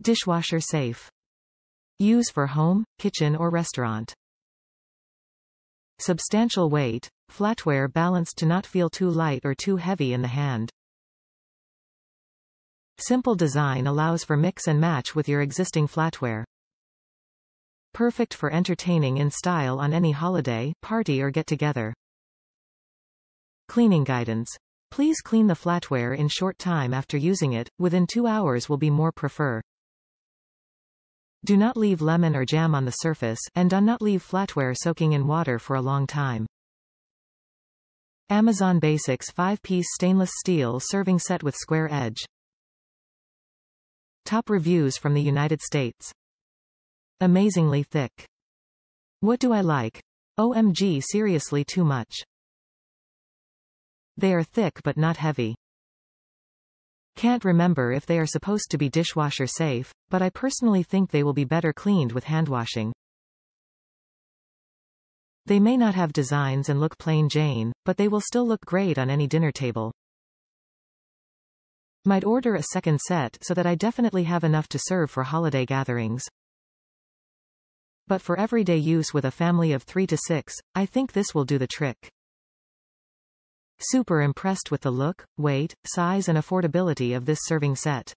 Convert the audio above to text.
Dishwasher safe. Use for home, kitchen or restaurant. Substantial weight, flatware balanced to not feel too light or too heavy in the hand. Simple design allows for mix and match with your existing flatware. Perfect for entertaining in style on any holiday, party or get-together. Cleaning guidance. Please clean the flatware in short time after using it, within 2 hours will be more prefer. Do not leave lemon or jam on the surface, and do not leave flatware soaking in water for a long time. Amazon Basics 5-piece stainless steel serving set with square edge. Top reviews from the United States. Amazingly thick. What do I like? OMG, seriously too much. They are thick but not heavy. Can't remember if they are supposed to be dishwasher safe, but I personally think they will be better cleaned with hand washing. They may not have designs and look plain Jane, but they will still look great on any dinner table. Might order a second set so that I definitely have enough to serve for holiday gatherings. But for everyday use with a family of 3 to 6, I think this will do the trick. Super impressed with the look, weight, size and affordability of this serving set.